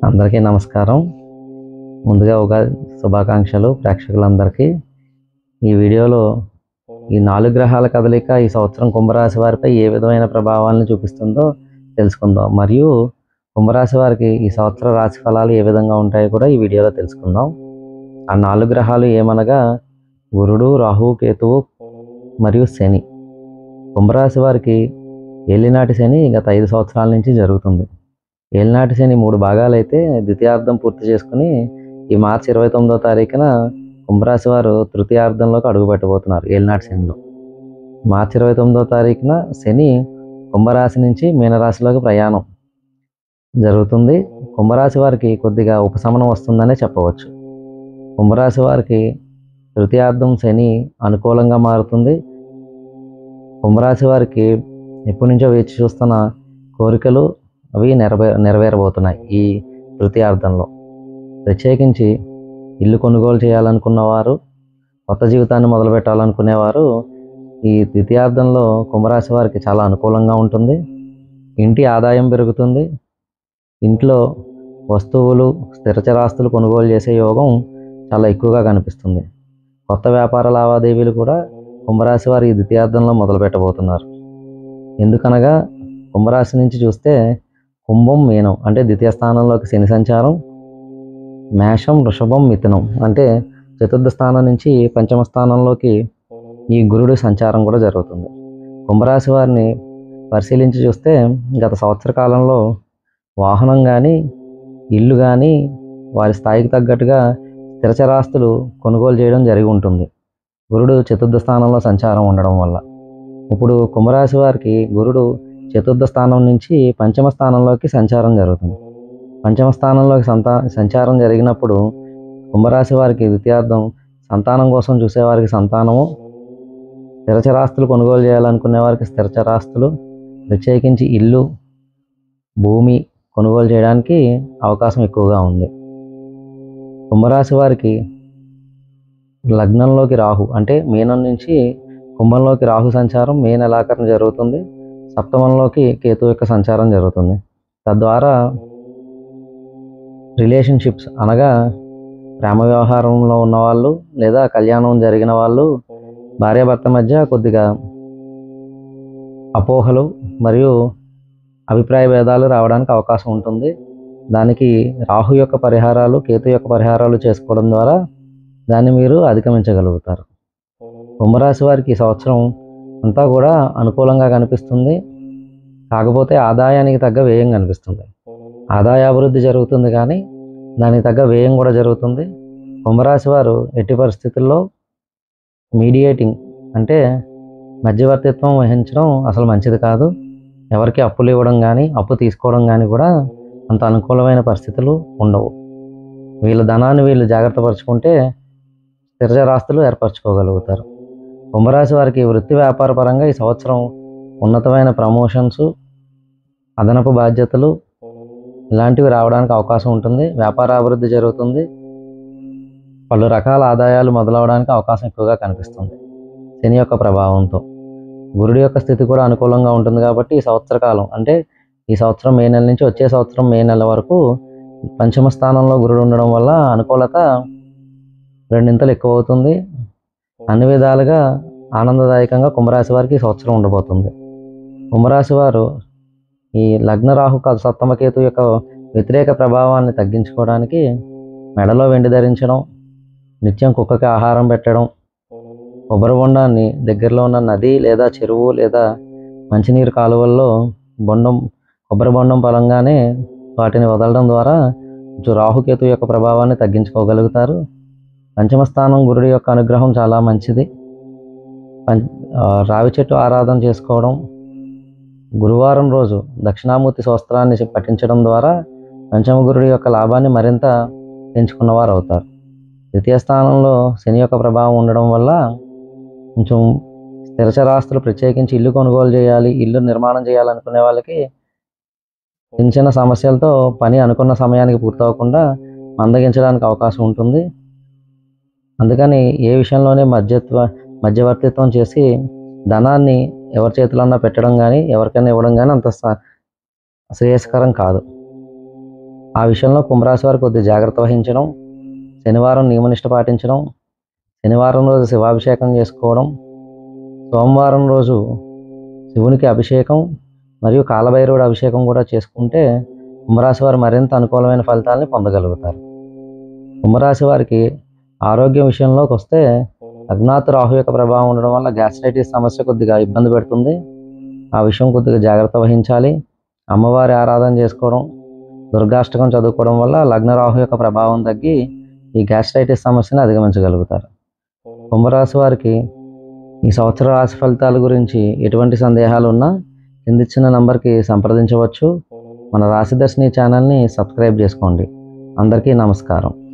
అందరికీ నమస్కారం. ముందుగా ఉగాది శుభాకాంక్షలు ప్రేక్షకులందరికీ. ఈ వీడియోలో ఈ 4 గ్రహాల కదలిక ఈ సంవత్సరం కుంభరాశి వారిపై ఏ విధమైన ప్రభావాలను చూపిస్తుందో తెలుసుకుందాం. మరియు కుంభరాశి వారికి ఈ సంవత్సర రాశి ఫలాలు ఏ విధంగా ఉంటాయో కూడా ఈ వీడియోలో తెలుసుకుందాం. ఆ 4 గ్రహాలు ఏమనగా గురుడు, రాహువు, కేతువు మరియు శని. కుంభరాశి వారికి ఏలినాటి శని గత 5 సంవత్సరాల నుంచి జరుగుతుంది. ఏలినాటి శని 3 భాగాలైతే ద్వితీయార్థం పూర్తి చేసుకుని ఈ మార్చి 29వ తారీఖున కుంభరాశి వారు తృతీయార్థంలోకి అడుగు పెట్టబోతున్నారు. ఏలినాటి శనిలో మార్చి 29వ తారీఖున శని కుంభరాశి నుంచి మీనరాశిలోకి ప్రయాణం జరుగుతుంది. కుంభరాశి వారికి కొద్దిగా ఉపశమనం వస్తుందనే చెప్పవచ్చు. కుంభరాశి వారికి తృతీయార్థం శని అనుకూలంగా మారుతుంది. కుంభరాశి వారికి ఎప్పటి నుంచో వేచి చూస్తున్న కోరికలు అవి నెరవేరబోతున్నాయి. ఈ తృతీయార్థంలో ప్రత్యేకించి ఇల్లు కొనుగోలు చేయాలనుకున్నవారు, కొత్త జీవితాన్ని మొదలు పెట్టాలనుకునేవారు ఈ ద్వితీయార్థంలో కుంభరాశి వారికి చాలా అనుకూలంగా ఉంటుంది. ఇంటి ఆదాయం పెరుగుతుంది. ఇంట్లో వస్తువులు, స్థిరచరాస్తులు కొనుగోలు చేసే యోగం చాలా ఎక్కువగా కనిపిస్తుంది. కొత్త వ్యాపార లావాదేవీలు కూడా కుంభరాశి వారు ఈ ద్వితీయార్థంలో మొదలు పెట్టబోతున్నారు. ఎందుకనగా కుంభరాశి నుంచి చూస్తే కుంభం, మీనం అంటే ద్వితీయ స్థానంలోకి శని సంచారం, మేషం, వృషభం, మిథునం అంటే చతుర్థ స్థానం నుంచి పంచమ స్థానంలోకి ఈ గురుడు సంచారం కూడా జరుగుతుంది. కుంభరాశి వారిని పరిశీలించి చూస్తే గత సంవత్సర కాలంలో వాహనం కానీ, ఇల్లు కానీ వారి స్థాయికి తగ్గట్టుగా స్థిరచరాస్తులు కొనుగోలు చేయడం జరిగి ఉంటుంది. గురుడు చతుర్థ స్థానంలో సంచారం ఉండడం వల్ల. ఇప్పుడు కుంభరాశి వారికి గురుడు చతుర్థ స్థానం నుంచి పంచమ స్థానంలోకి సంచారం జరుగుతుంది. పంచమ స్థానంలోకి సంచారం జరిగినప్పుడు కుంభరాశి వారికి ద్వితీయార్థం సంతానం కోసం చూసేవారికి సంతానము, స్థిరచరాస్తులు కొనుగోలు చేయాలనుకునే వారికి స్థిరచరాస్తులు, ప్రత్యేకించి ఇల్లు, భూమి కొనుగోలు చేయడానికి అవకాశం ఎక్కువగా ఉంది. కుంభరాశి వారికి లగ్నంలోకి రాహు అంటే మీనం నుంచి కుంభంలోకి రాహు సంచారం మే నెలాఖరున జరుగుతుంది. సప్తమంలోకి కేతు యొక్క సంచారం జరుగుతుంది. తద్వారా రిలేషన్షిప్స్ అనగా ప్రేమ వ్యవహారంలో ఉన్నవాళ్ళు లేదా కళ్యాణం జరిగిన వాళ్ళు, భార్యాభర్త మధ్య కొద్దిగా అపోహలు మరియు అభిప్రాయ భేదాలు రావడానికి అవకాశం ఉంటుంది. దానికి రాహు యొక్క పరిహారాలు, కేతు యొక్క పరిహారాలు చేసుకోవడం ద్వారా దాన్ని మీరు అధిగమించగలుగుతారు. కుంభరాశి వారికి ఈ సంవత్సరం అంతా కూడా అనుకూలంగా కనిపిస్తుంది. కాకపోతే ఆదాయానికి తగ్గ వ్యయం కనిపిస్తుంది. ఆదాయ అభివృద్ధి జరుగుతుంది కానీ దానికి తగ్గ వ్యయం కూడా జరుగుతుంది. కుంభరాశి వారు ఎట్టి పరిస్థితుల్లో మీడియేటింగ్ అంటే మధ్యవర్తిత్వం వహించడం అసలు మంచిది కాదు. ఎవరికి అప్పులు ఇవ్వడం కానీ, అప్పు తీసుకోవడం కానీ కూడా అంత అనుకూలమైన పరిస్థితులు ఉండవు. వీళ్ళ ధనాన్ని వీళ్ళు జాగ్రత్త పరుచుకుంటే స్థిరచరాస్తులు ఏర్పరచుకోగలుగుతారు. కుంభరాశి వారికి వృత్తి వ్యాపార పరంగా ఈ సంవత్సరం ఉన్నతమైన ప్రమోషన్స్, అదనపు బాధ్యతలు ఇలాంటివి రావడానికి అవకాశం ఉంటుంది. వ్యాపార అభివృద్ధి జరుగుతుంది. పలు రకాల ఆదాయాలు మొదలవడానికి అవకాశం ఎక్కువగా కనిపిస్తుంది శని యొక్క ప్రభావంతో. గురుడి యొక్క స్థితి కూడా అనుకూలంగా ఉంటుంది కాబట్టి ఈ సంవత్సర కాలం అంటే ఈ సంవత్సరం మే నెల నుంచి వచ్చే సంవత్సరం మే నెల వరకు పంచమ స్థానంలో గురుడు ఉండడం వల్ల అనుకూలత రెండింతలు ఎక్కువ అవుతుంది. అన్ని విధాలుగా ఆనందదాయకంగా కుంభరాశి వారికి ఈ సంవత్సరం ఉండబోతుంది. కుంభరాశి వారు ఈ లగ్న రాహు సప్తమకేతు యొక్క వ్యతిరేక ప్రభావాన్ని తగ్గించుకోవడానికి మెడలో వెండి ధరించడం, నిత్యం కుక్కకి ఆహారం పెట్టడం, కొబ్బరి బొండాన్ని దగ్గరలో ఉన్న నది లేదా చెరువు లేదా మంచినీరు కాలువల్లో కొబ్బరి బొండం పలంగానే వాటిని వదలడం ద్వారా రాహుకేతు యొక్క ప్రభావాన్ని తగ్గించుకోగలుగుతారు. పంచమ స్థానం గురుడి యొక్క అనుగ్రహం చాలా మంచిది. రావి చెట్టు ఆరాధన చేసుకోవడం, గురువారం రోజు దక్షిణామూర్తి స్తోత్రాన్ని పఠించడం ద్వారా పంచమ గురుడి యొక్క లాభాన్ని మరింత పెంచుకున్నవారు అవుతారు. ద్వితీయ స్థానంలో శని యొక్క ప్రభావం ఉండడం వల్ల కొంచెం స్థిరచరాస్తులు ప్రత్యేకించి ఇల్లు కొనుగోలు చేయాలి, ఇల్లు నిర్మాణం చేయాలనుకునే వాళ్ళకి చిన్న చిన్న సమస్యలతో పని అనుకున్న సమయానికి పూర్తవకుండా మందగించడానికి అవకాశం ఉంటుంది. అందుకని ఏ విషయంలోనే మధ్యవర్తిత్వం చేసి ధనాన్ని ఎవరి చేతులన్నా పెట్టడం కానీ, ఎవరికైనా ఇవ్వడం కానీ అంత శ్రేయస్కరం కాదు. ఆ విషయంలో కుంభరాశి వారు కొద్దిగా జాగ్రత్త వహించడం, శనివారం నియమనిష్ట పాటించడం, శనివారం రోజు శివాభిషేకం చేసుకోవడం, సోమవారం రోజు శివునికి అభిషేకం మరియు కాలభైరవుడి అభిషేకం కూడా చేసుకుంటే కుంభరాశి వారు మరింత అనుకూలమైన ఫలితాలని పొందగలుగుతారు. కుంభరాశి వారికి ఆరోగ్యం విషయంలోకి వస్తే అజ్ఞాత రాహు యొక్క ప్రభావం ఉండడం వల్ల గ్యాస్ట్రైటిస్ సమస్య కొద్దిగా ఇబ్బంది పెడుతుంది. ఆ విషయం కొద్దిగా జాగ్రత్త వహించాలి. అమ్మవారి ఆరాధన చేసుకోవడం, దుర్గాష్టకం చదువుకోవడం వల్ల లగ్న రాహు యొక్క ప్రభావం తగ్గి ఈ గ్యాస్ట్రైటిస్ సమస్యను అధిగమించగలుగుతారు. కుంభరాశి వారికి ఈ సంవత్సర రాశి ఫలితాల గురించి ఎటువంటి సందేహాలు ఉన్నా కిందిచ్చిన నంబర్కి సంప్రదించవచ్చు. మన రాశిదర్శిని ఛానల్ని సబ్స్క్రైబ్ చేసుకోండి. అందరికీ నమస్కారం.